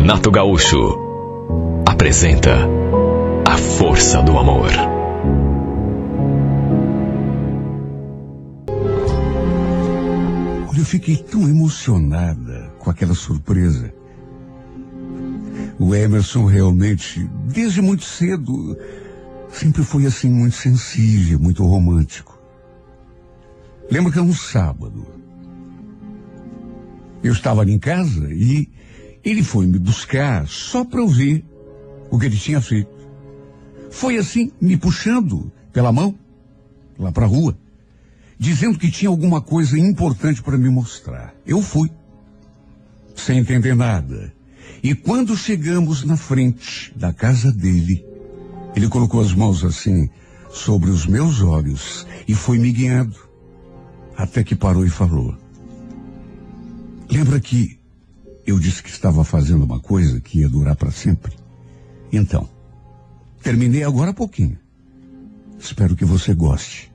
Renato Gaúcho apresenta A Força do Amor. Eu fiquei tão emocionada com aquela surpresa. O Emerson realmente, desde muito cedo, sempre foi assim muito sensível, muito romântico. Lembro que era um sábado. Eu estava ali em casa e ele foi me buscar só para eu ver o que ele tinha feito. Foi assim, me puxando pela mão, lá para a rua, dizendo que tinha alguma coisa importante para me mostrar. Eu fui, sem entender nada. E quando chegamos na frente da casa dele, ele colocou as mãos assim sobre os meus olhos e foi me guiando, até que parou e falou: lembra que eu disse que estava fazendo uma coisa que ia durar para sempre? Então, terminei agora há pouquinho. Espero que você goste.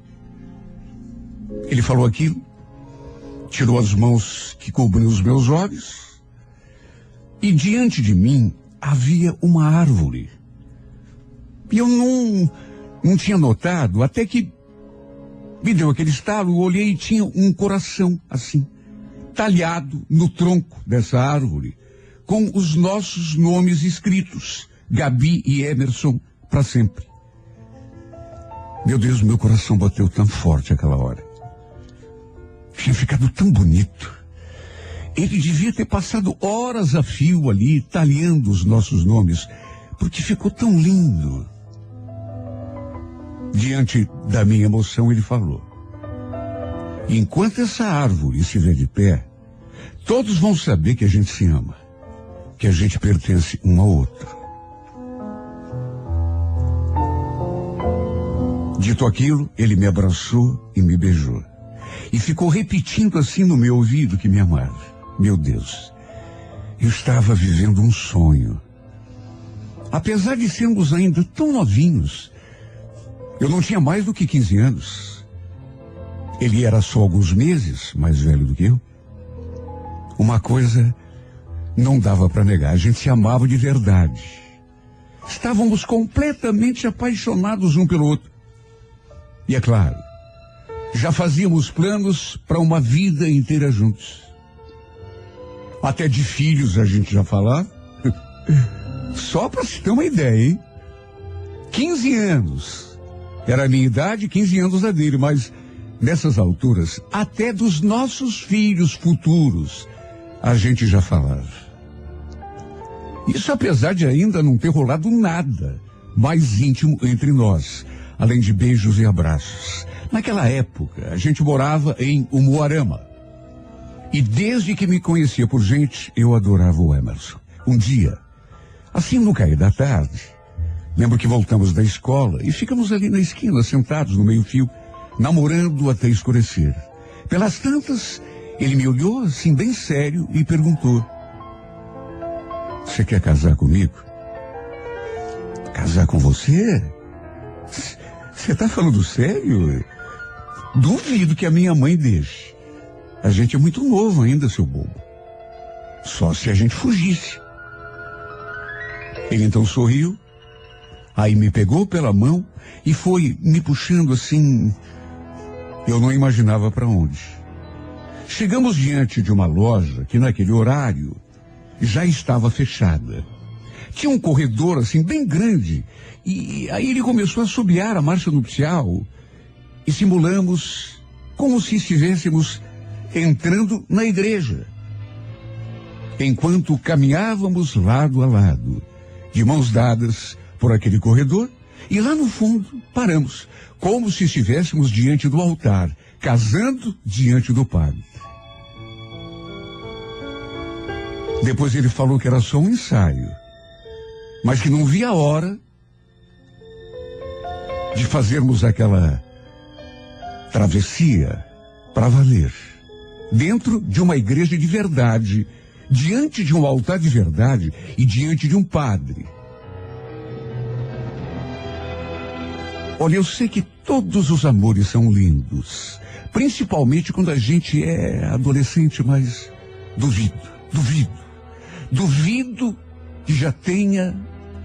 Ele falou aquilo, tirou as mãos que cobriam os meus olhos, e diante de mim havia uma árvore. E eu não tinha notado, até que me deu aquele estalo, eu olhei e tinha um coração assim, talhado no tronco dessa árvore, com os nossos nomes escritos, Gabi e Emerson, para sempre. Meu Deus, meu coração bateu tão forte aquela hora. Tinha ficado tão bonito. Ele devia ter passado horas a fio ali, talhando os nossos nomes, porque ficou tão lindo. Diante da minha emoção, ele falou: enquanto essa árvore estiver de pé, todos vão saber que a gente se ama, que a gente pertence um ao outro. Dito aquilo, ele me abraçou e me beijou. E ficou repetindo assim no meu ouvido que me amava. Meu Deus, eu estava vivendo um sonho. Apesar de sermos ainda tão novinhos, eu não tinha mais do que 15 anos. Ele era só alguns meses mais velho do que eu. Uma coisa não dava para negar, a gente se amava de verdade. Estávamos completamente apaixonados um pelo outro. E é claro, já fazíamos planos para uma vida inteira juntos. Até de filhos a gente já falava. Só para se ter uma ideia, hein? 15 anos. Era a minha idade, 15 anos a dele, mas nessas alturas, até dos nossos filhos futuros, a gente já falava. Isso apesar de ainda não ter rolado nada mais íntimo entre nós, além de beijos e abraços. Naquela época, a gente morava em Umuarama. E desde que me conhecia por gente, eu adorava o Emerson. Um dia, assim no cair da tarde, lembro que voltamos da escola e ficamos ali na esquina, sentados no meio-fio, namorando até escurecer. Pelas tantas, ele me olhou assim bem sério e perguntou: você quer casar comigo? Casar com você? Você está falando sério? Duvido que a minha mãe deixe. A gente é muito novo ainda, seu bobo. Só se a gente fugisse. Ele então sorriu, aí me pegou pela mão e foi me puxando assim. Eu não imaginava para onde. Chegamos diante de uma loja que naquele horário já estava fechada. Tinha um corredor assim bem grande e aí ele começou a assobiar a marcha nupcial e simulamos como se estivéssemos entrando na igreja. Enquanto caminhávamos lado a lado, de mãos dadas por aquele corredor, e lá no fundo paramos, como se estivéssemos diante do altar, casando diante do padre. Depois ele falou que era só um ensaio, mas que não via a hora de fazermos aquela travessia para valer, dentro de uma igreja de verdade, diante de um altar de verdade e diante de um padre. Olha, eu sei que todos os amores são lindos, principalmente quando a gente é adolescente, mas duvido que já tenha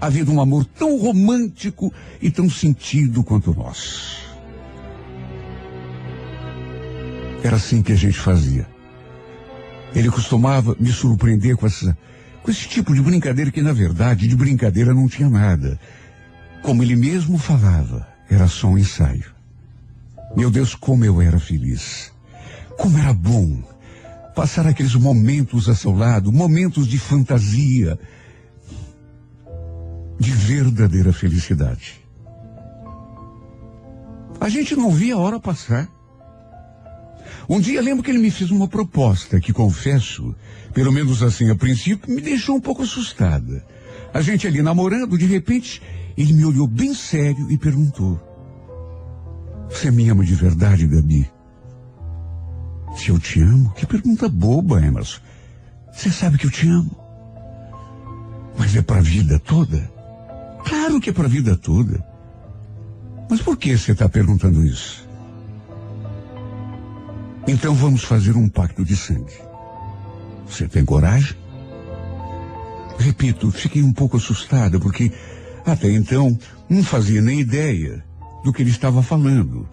havido um amor tão romântico e tão sentido quanto o nosso. Era assim que a gente fazia. Ele costumava me surpreender com esse tipo de brincadeira que, na verdade, de brincadeira não tinha nada. Como ele mesmo falava, era só um ensaio. Meu Deus, como eu era feliz. Como era bom passar aqueles momentos a seu lado, momentos de fantasia, de verdadeira felicidade. A gente não via a hora passar. Um dia lembro que ele me fez uma proposta que, confesso, pelo menos assim a princípio, me deixou um pouco assustada. A gente ali namorando, de repente, ele me olhou bem sério e perguntou: "Você me ama de verdade, Gabi?" "Se eu te amo?" Que pergunta boba, Emerson. "Você sabe que eu te amo." "Mas é pra vida toda?" "Claro que é pra vida toda." "Mas por que você está perguntando isso?" "Então vamos fazer um pacto de sangue. Você tem coragem?" Repito, fiquei um pouco assustada, porque até então não fazia nem ideia do que ele estava falando.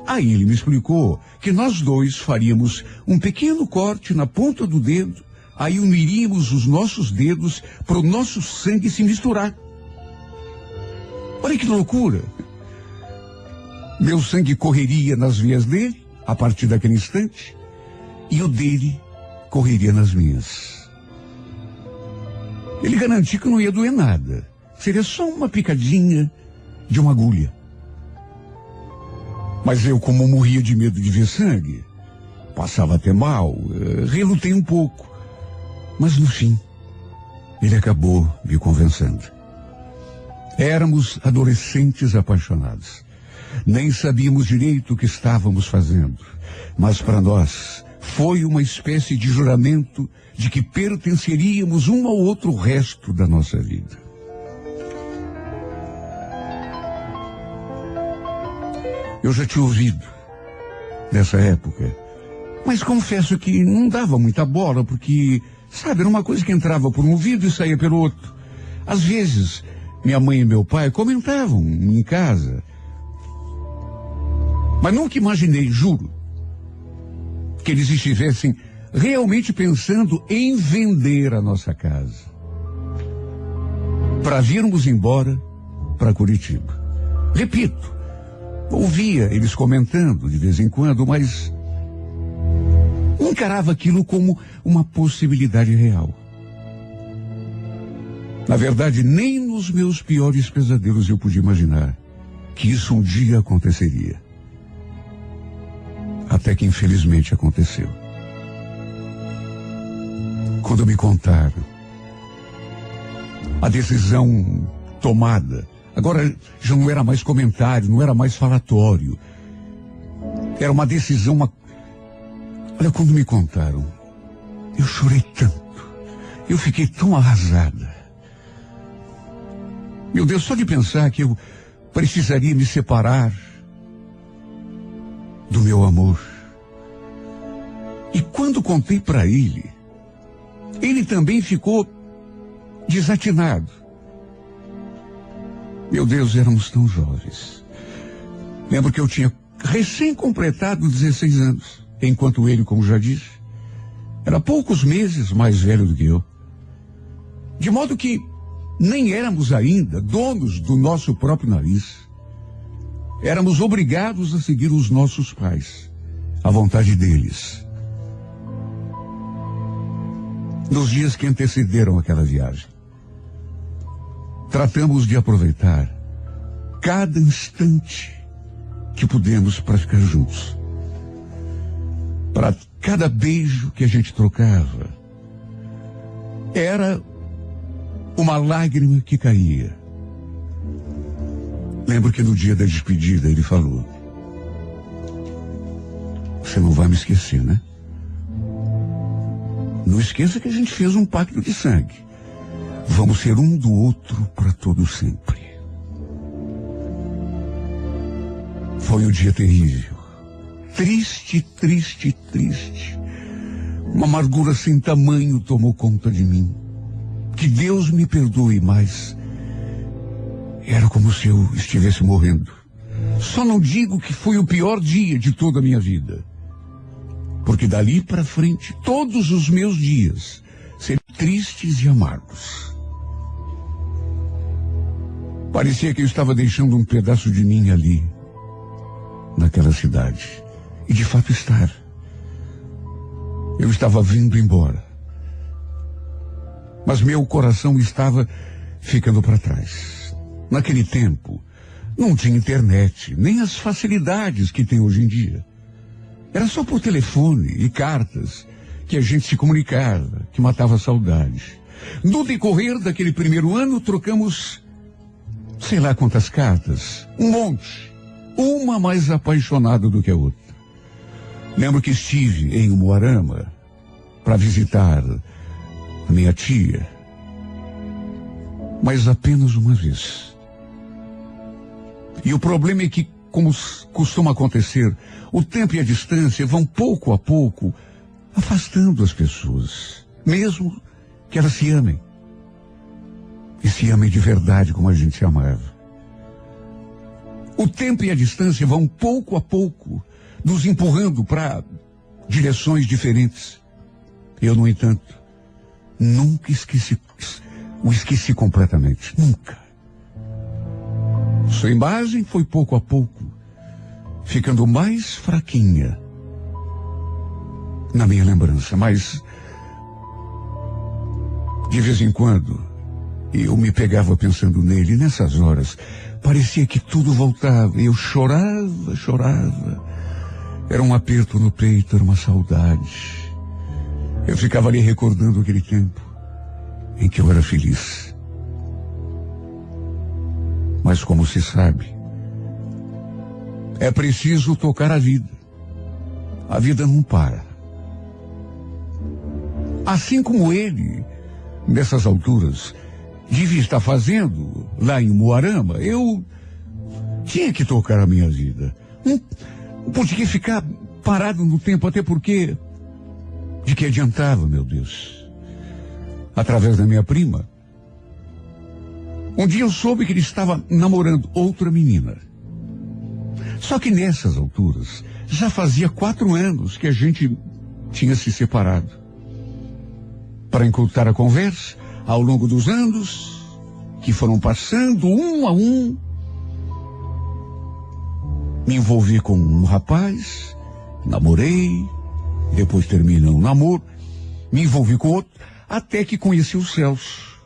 Aí ele me explicou que nós dois faríamos um pequeno corte na ponta do dedo, aí uniríamos os nossos dedos para o nosso sangue se misturar. Olha que loucura! Meu sangue correria nas veias dele, a partir daquele instante, e o dele correria nas minhas. Ele garantiu que não ia doer nada. Seria só uma picadinha de uma agulha. Mas eu, como morria de medo de ver sangue, passava até mal, relutei um pouco. Mas no fim, ele acabou me convencendo. Éramos adolescentes apaixonados. Nem sabíamos direito o que estávamos fazendo. Mas para nós, foi uma espécie de juramento de que pertenceríamos um ao outro o resto da nossa vida. Eu já tinha ouvido nessa época, mas confesso que não dava muita bola, porque, sabe, era uma coisa que entrava por um ouvido e saía pelo outro. Às vezes, minha mãe e meu pai comentavam em casa, mas nunca imaginei, juro, que eles estivessem realmente pensando em vender a nossa casa para virmos embora para Curitiba. Repito, ouvia eles comentando de vez em quando, mas encarava aquilo como uma possibilidade real. Na verdade, nem nos meus piores pesadelos eu podia imaginar que isso um dia aconteceria. Até que infelizmente aconteceu. Quando me contaram a decisão tomada, agora já não era mais comentário, não era mais falatório. Era uma decisão. Olha, quando me contaram, eu chorei tanto. Eu fiquei tão arrasada. Meu Deus, só de pensar que eu precisaria me separar do meu amor. E quando contei para ele também ficou desatinado. Meu Deus, éramos tão jovens. Lembro que eu tinha recém-completado 16 anos, enquanto ele, como já disse, era poucos meses mais velho do que eu. De modo que nem éramos ainda donos do nosso próprio nariz. Éramos obrigados a seguir os nossos pais, a vontade deles. Nos dias que antecederam aquela viagem, tratamos de aproveitar cada instante que pudemos para ficar juntos. Para cada beijo que a gente trocava, era uma lágrima que caía. Lembro que no dia da despedida ele falou: "Você não vai me esquecer, né? Não esqueça que a gente fez um pacto de sangue. Vamos ser um do outro para todo sempre." Foi um dia terrível. Triste, triste, triste. Uma amargura sem tamanho tomou conta de mim. Que Deus me perdoe, mas era como se eu estivesse morrendo. Só não digo que foi o pior dia de toda a minha vida, porque dali para frente todos os meus dias seriam tristes e amargos. Parecia que eu estava deixando um pedaço de mim ali, naquela cidade. E de fato estar. Eu estava vindo embora. Mas meu coração estava ficando para trás. Naquele tempo, não tinha internet, nem as facilidades que tem hoje em dia. Era só por telefone e cartas que a gente se comunicava, que matava a saudade. No decorrer daquele primeiro ano, trocamos, sei lá quantas cartas, um monte, uma mais apaixonada do que a outra. Lembro que estive em Umuarama para visitar a minha tia, mas apenas uma vez. E o problema é que, como costuma acontecer, o tempo e a distância vão pouco a pouco afastando as pessoas, mesmo que elas se amem. E se amem de verdade como a gente se amava. O tempo e a distância vão pouco a pouco nos empurrando para direções diferentes. Eu, no entanto, nunca o esqueci completamente. Nunca. Sua imagem foi pouco a pouco ficando mais fraquinha na minha lembrança, mas de vez em quando eu me pegava pensando nele, e nessas horas parecia que tudo voltava. Eu chorava. Era um aperto no peito, era uma saudade. Eu ficava ali recordando aquele tempo em que eu era feliz. Mas como se sabe, é preciso tocar a vida. A vida não para. Assim como ele, nessas alturas, devia estar fazendo lá em Umuarama, eu tinha que tocar a minha vida. Não podia ficar parado no tempo, até porque, de que adiantava, meu Deus? Através da minha prima, um dia eu soube que ele estava namorando outra menina. Só que nessas alturas, já fazia 4 anos que a gente tinha se separado. Para encurtar a conversa, ao longo dos anos que foram passando, um a um, me envolvi com um rapaz, namorei, depois terminei um namoro, me envolvi com outro, até que conheci o Celso,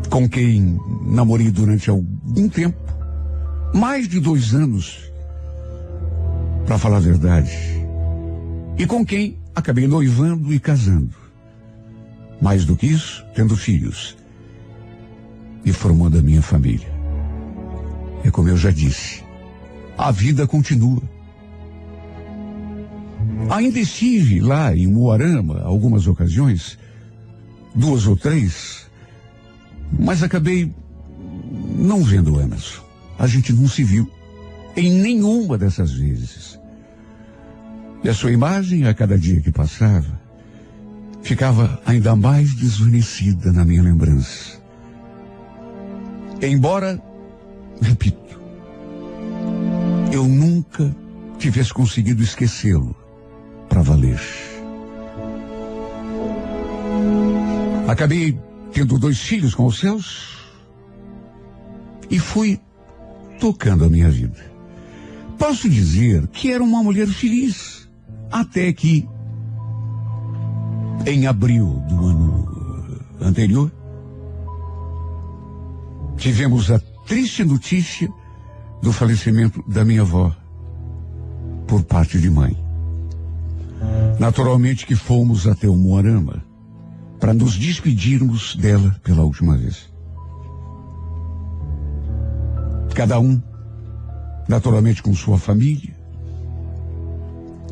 com quem namorei durante algum tempo, mais de 2 anos, para falar a verdade, e com quem acabei noivando e casando. Mais do que isso, tendo filhos e formando a minha família. É como eu já disse, a vida continua. Ainda estive lá em Umuarama algumas ocasiões, 2 ou 3, mas acabei não vendo o Emerson. A gente não se viu em nenhuma dessas vezes. E a sua imagem, a cada dia que passava, ficava ainda mais desvanecida na minha lembrança. Embora, repito, eu nunca tivesse conseguido esquecê-lo para valer. Acabei tendo 2 filhos com os Celso e fui tocando a minha vida. Posso dizer que era uma mulher feliz, até que, em abril do ano anterior, tivemos a triste notícia do falecimento da minha avó, por parte de mãe. Naturalmente que fomos até o Umuarama para nos despedirmos dela pela última vez. Cada um, naturalmente, com sua família,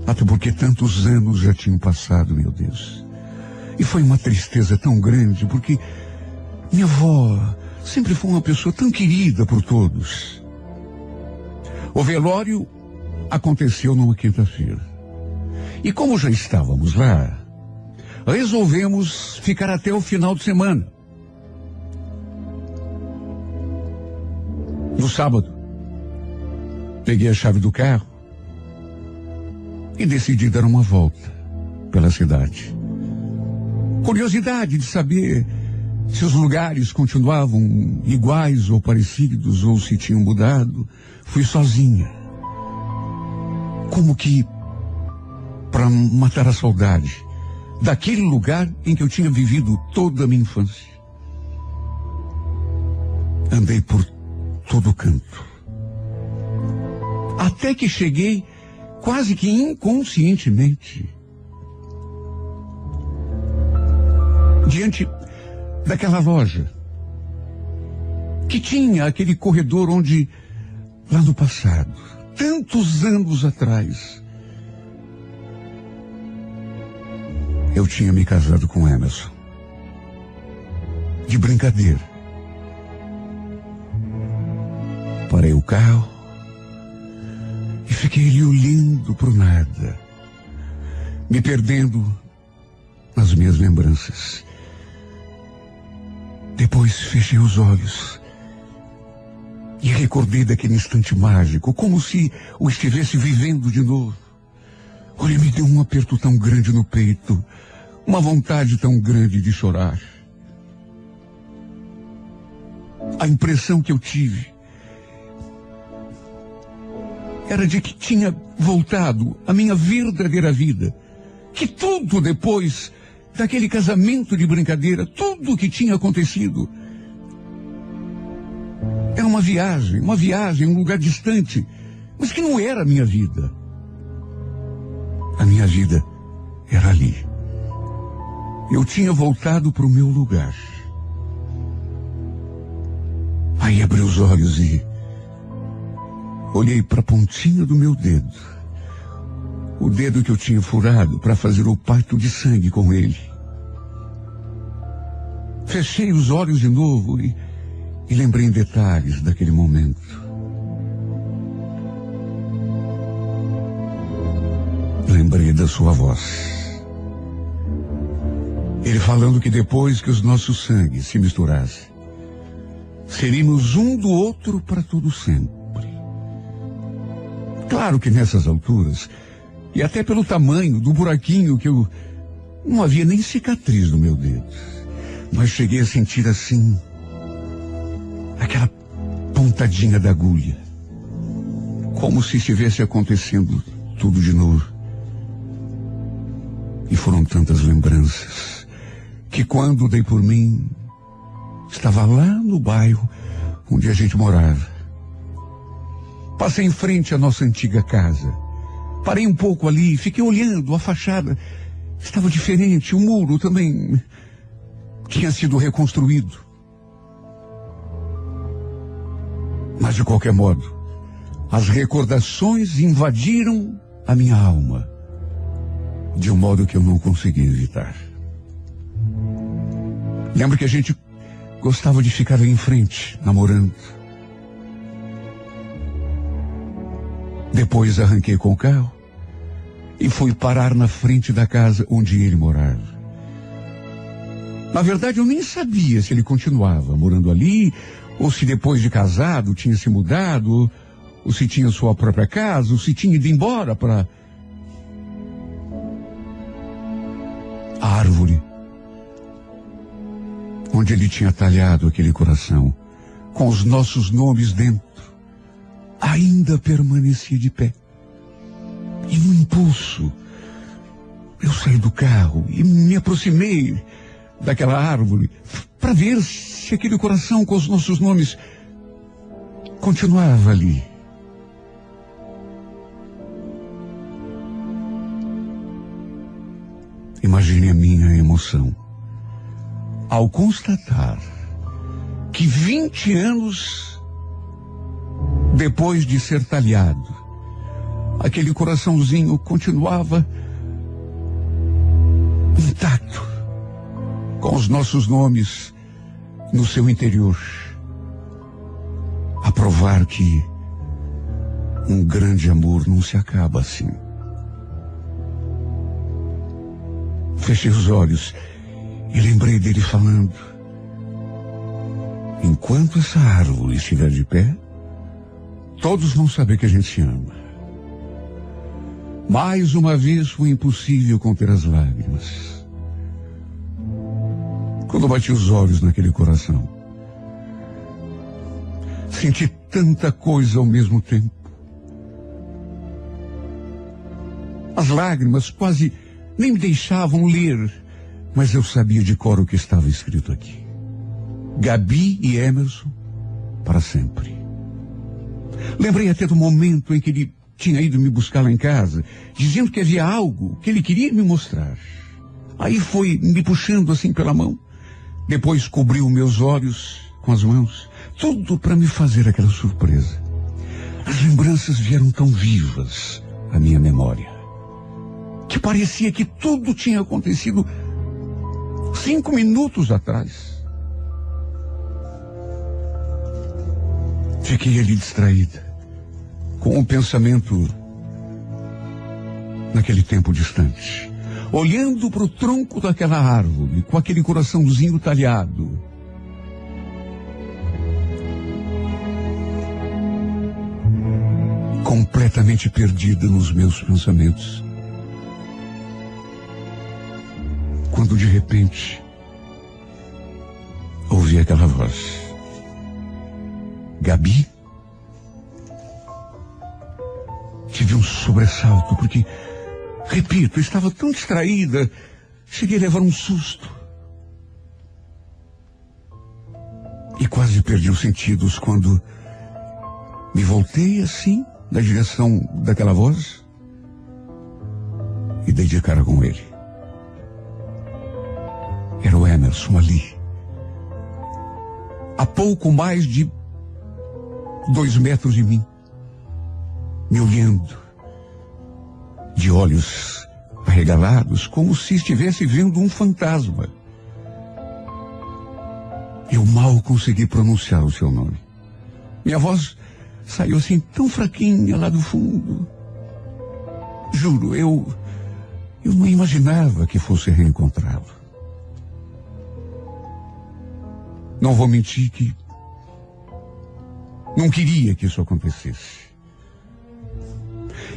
até porque tantos anos já tinham passado, meu Deus. E foi uma tristeza tão grande, porque minha avó sempre foi uma pessoa tão querida por todos. O velório aconteceu numa quinta-feira. E como já estávamos lá, resolvemos ficar até o final de semana. No sábado, peguei a chave do carro e decidi dar uma volta pela cidade. Curiosidade de saber se os lugares continuavam iguais ou parecidos ou se tinham mudado. Fui sozinha. Como que para matar a saudade daquele lugar em que eu tinha vivido toda a minha infância. Andei por todo canto. Até que cheguei, quase que inconscientemente, diante daquela loja que tinha aquele corredor onde, lá no passado, tantos anos atrás, eu tinha me casado com Emerson. De brincadeira. Parei o carro e fiquei ali olhando pro nada, me perdendo nas minhas lembranças. Depois fechei os olhos e recordei daquele instante mágico, como se o estivesse vivendo de novo. Olha, me deu um aperto tão grande no peito, uma vontade tão grande de chorar. A impressão que eu tive era de que tinha voltado à minha verdadeira vida, que tudo depois daquele casamento de brincadeira, tudo o que tinha acontecido era uma viagem, um lugar distante, mas que não era a minha vida. A minha vida era ali. Eu tinha voltado para o meu lugar. Aí abri os olhos e olhei para a pontinha do meu dedo. O dedo que eu tinha furado para fazer o pacto de sangue com ele. Fechei os olhos de novo e lembrei em detalhes daquele momento. Lembrei da sua voz. Ele falando que depois que os nossos sangues se misturassem, seríamos um do outro para todo sempre. Claro que nessas alturas, e até pelo tamanho do buraquinho que eu... não havia nem cicatriz no meu dedo. Mas cheguei a sentir assim, aquela pontadinha da agulha. Como se estivesse acontecendo tudo de novo. E foram tantas lembranças, que quando dei por mim, estava lá no bairro onde a gente morava. Passei em frente à nossa antiga casa. Parei um pouco ali, fiquei olhando a fachada. Estava diferente, o muro também tinha sido reconstruído. Mas de qualquer modo, as recordações invadiram a minha alma, de um modo que eu não consegui evitar. Lembro que a gente gostava de ficar ali em frente, namorando. Depois arranquei com o carro e fui parar na frente da casa onde ele morava. Na verdade, eu nem sabia se ele continuava morando ali, ou se depois de casado tinha se mudado, ou se tinha sua própria casa, ou se tinha ido embora para a árvore onde ele tinha talhado aquele coração, com os nossos nomes dentro, ainda permanecia de pé. E no impulso, eu saí do carro e me aproximei daquela árvore para ver se aquele coração com os nossos nomes continuava ali. Imagine a minha emoção ao constatar que 20 anos depois de ser talhado, aquele coraçãozinho continuava intacto, com os nossos nomes no seu interior, a provar que um grande amor não se acaba assim. Fechei os olhos e lembrei dele falando: enquanto essa árvore estiver de pé, todos vão saber que a gente se ama. Mais uma vez foi impossível conter as lágrimas. Quando bati os olhos naquele coração, senti tanta coisa ao mesmo tempo. As lágrimas quase nem me deixavam ler, mas eu sabia de cor o que estava escrito aqui: Gabi e Emerson para sempre. Lembrei até do momento em que ele tinha ido me buscar lá em casa, dizendo que havia algo que ele queria me mostrar. Aí foi me puxando assim pela mão, depois cobriu meus olhos com as mãos, tudo para me fazer aquela surpresa. As lembranças vieram tão vivas à minha memória, que parecia que tudo tinha acontecido 5 minutos atrás. Fiquei ali distraída, com o pensamento naquele tempo distante, olhando para o tronco daquela árvore, com aquele coraçãozinho talhado. Completamente perdida nos meus pensamentos, quando de repente ouvi aquela voz: Gabi? Tive um sobressalto, porque, repito, estava tão distraída, cheguei a levar um susto. E quase perdi os sentidos quando me voltei assim, na direção daquela voz, e dei de cara com ele. Era o Emerson ali, a pouco mais de 2 metros de mim, me olhando, de olhos arregalados, como se estivesse vendo um fantasma. Eu mal consegui pronunciar o seu nome. Minha voz saiu assim tão fraquinha lá do fundo. Juro, eu não imaginava que fosse reencontrá-lo. Não vou mentir que não queria que isso acontecesse.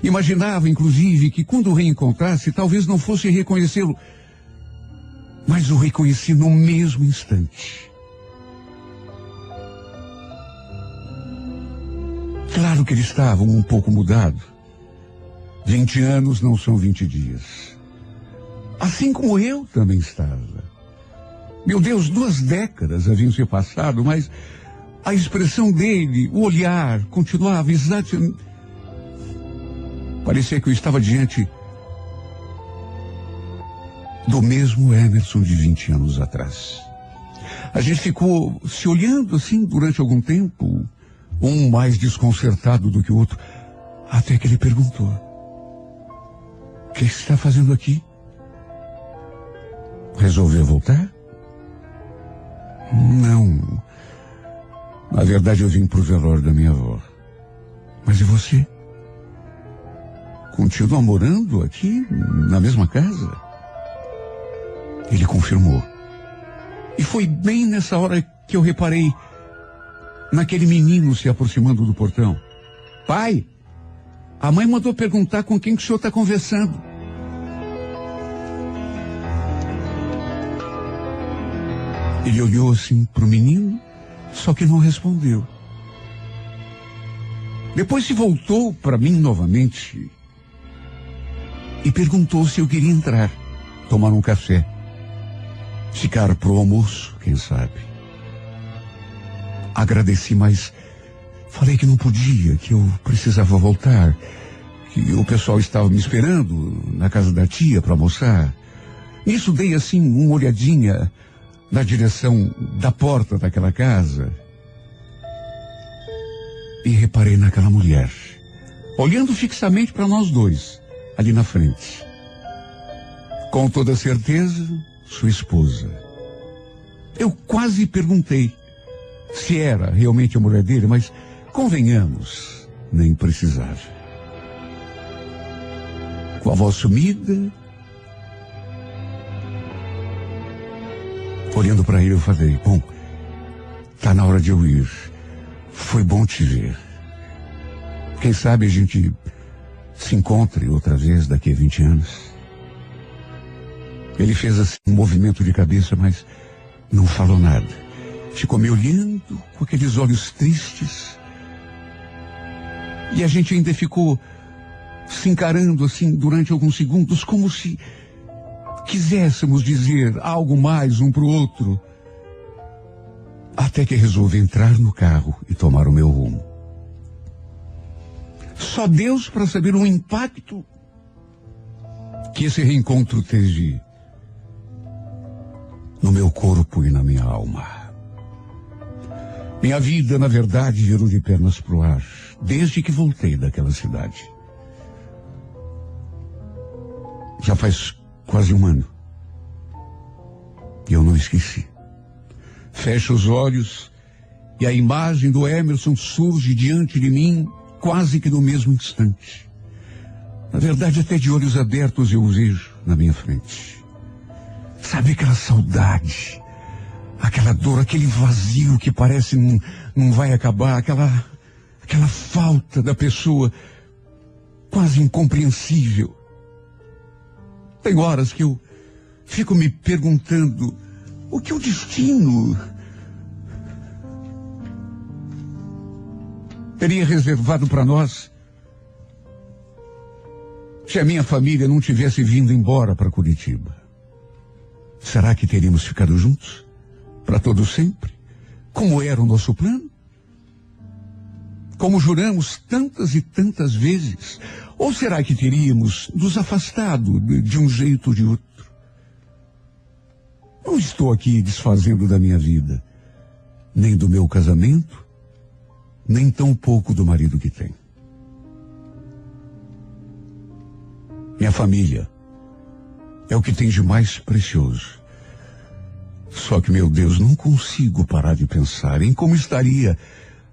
Imaginava, inclusive, que quando o reencontrasse, talvez não fosse reconhecê-lo, mas o reconheci no mesmo instante. Claro que ele estava um pouco mudado. 20 anos não são 20 dias. Assim como eu também estava. Meu Deus, 2 décadas haviam se passado, mas a expressão dele, o olhar, continuava exatamente. Parecia que eu estava diante do mesmo Emerson de 20 anos atrás. A gente ficou se olhando assim durante algum tempo, um mais desconcertado do que o outro, até que ele perguntou: o que está fazendo aqui? Resolveu voltar? Não. Na verdade, eu vim pro velório da minha avó. Mas e você? Continua morando aqui, na mesma casa? Ele confirmou. E foi bem nessa hora que eu reparei naquele menino se aproximando do portão. Pai, a mãe mandou perguntar com quem que o senhor está conversando. Ele olhou assim para o menino, só que não respondeu. Depois se voltou para mim novamente e perguntou se eu queria entrar, tomar um café, ficar pro almoço, quem sabe. Agradeci, mas falei que não podia, que eu precisava voltar, que o pessoal estava me esperando na casa da tia para almoçar. Nisso dei assim uma olhadinha na direção da porta daquela casa e reparei naquela mulher, olhando fixamente para nós dois, ali na frente. Com toda certeza, sua esposa. Eu quase perguntei se era realmente a mulher dele, mas convenhamos, nem precisava. Com a voz sumida, Olhando para ele, eu falei: bom, tá na hora de eu ir. Foi bom te ver. Quem sabe a gente se encontre outra vez daqui a 20 anos. Ele fez assim um movimento de cabeça, mas não falou nada. Ficou me olhando com aqueles olhos tristes. E a gente ainda ficou se encarando assim durante alguns segundos, como se quiséssemos dizer algo mais um para o outro. Até que resolvi entrar no carro e tomar o meu rumo. Só Deus para saber o impacto que esse reencontro teve no meu corpo e na minha alma. Minha vida, na verdade, virou de pernas pro ar, desde que voltei daquela cidade. Já faz quase um ano. E eu não esqueci. Fecho os olhos e a imagem do Emerson surge diante de mim quase que no mesmo instante. Na verdade, até de olhos abertos eu o vejo na minha frente. Sabe aquela saudade, aquela dor, aquele vazio que parece não vai acabar, aquela falta da pessoa quase incompreensível. Tem horas que eu fico me perguntando o que o destino teria reservado para nós se a minha família não tivesse vindo embora para Curitiba. Será que teríamos ficado juntos para todo sempre, como era o nosso plano? Como juramos tantas e tantas vezes? Ou será que teríamos nos afastado de um jeito ou de outro? Não estou aqui desfazendo da minha vida, nem do meu casamento, nem tão pouco do marido que tenho. Minha família é o que tem de mais precioso. Só que, meu Deus, não consigo parar de pensar em como estaria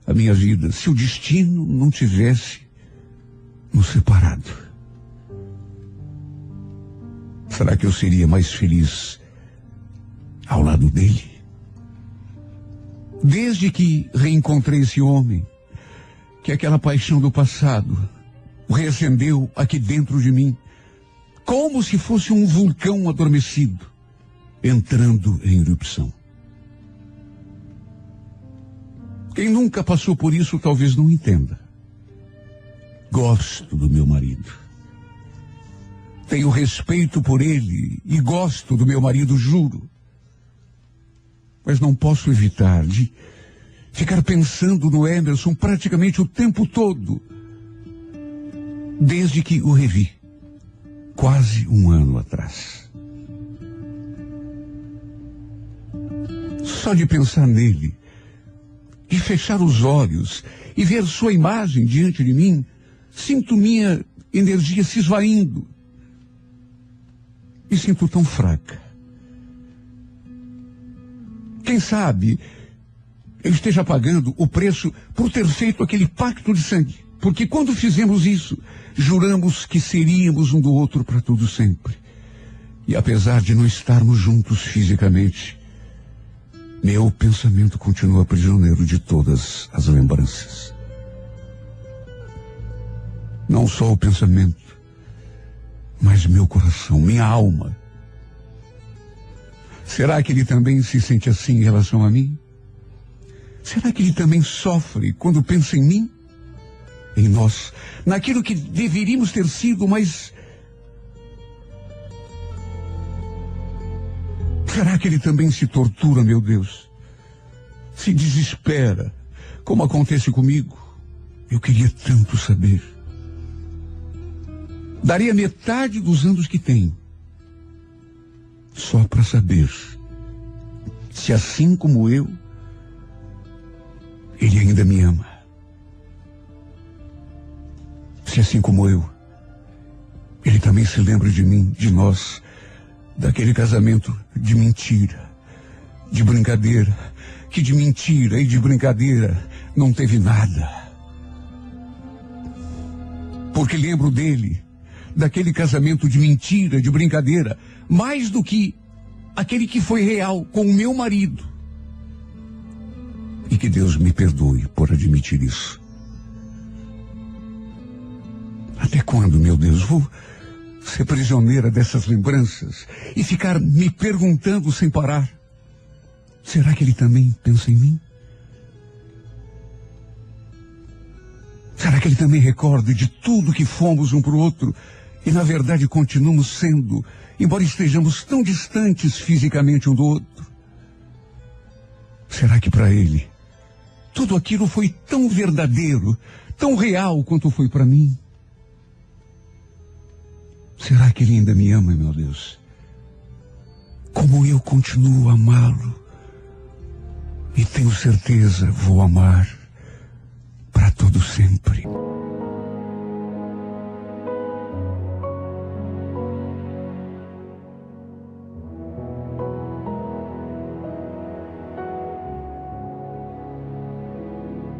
a minha vida se o destino não tivesse nos separado. Será que eu seria mais feliz ao lado dele? Desde que reencontrei esse homem, que aquela paixão do passado reacendeu aqui dentro de mim, como se fosse um vulcão adormecido, entrando em erupção. Quem nunca passou por isso talvez não entenda. Gosto do meu marido. Tenho respeito por ele e gosto do meu marido, juro. Mas não posso evitar de ficar pensando no Emerson praticamente o tempo todo, desde que o revi, quase um ano atrás. Só de pensar nele, de fechar os olhos e ver sua imagem diante de mim, sinto minha energia se esvaindo. Me sinto tão fraca. Quem sabe eu esteja pagando o preço por ter feito aquele pacto de sangue. Porque quando fizemos isso, juramos que seríamos um do outro para todo sempre. E apesar de não estarmos juntos fisicamente, meu pensamento continua prisioneiro de todas as lembranças. Não só o pensamento, mas meu coração, minha alma. Será que ele também se sente assim em relação a mim? Será que ele também sofre quando pensa em mim? Em nós, naquilo que deveríamos ter sido, mas... será que ele também se tortura, meu Deus? Se desespera, como acontece comigo? Eu queria tanto saber. Daria metade dos anos que tenho, só para saber se, assim como eu, ele ainda me ama. Se, assim como eu, ele também se lembra de mim, de nós, daquele casamento de mentira, de brincadeira, que de mentira e de brincadeira não teve nada. Porque lembro dele, daquele casamento de mentira, de brincadeira, mais do que aquele que foi real com o meu marido. E que Deus me perdoe por admitir isso. Até quando, meu Deus, vou ser prisioneira dessas lembranças e ficar me perguntando sem parar? Será que ele também pensa em mim? Será que ele também recorda de tudo que fomos um para o outro e na verdade continuamos sendo, embora estejamos tão distantes fisicamente um do outro? Será que para ele tudo aquilo foi tão verdadeiro, tão real quanto foi para mim? Será que ele ainda me ama, meu Deus? Como eu continuo a amá-lo? E tenho certeza, vou amar para todo sempre.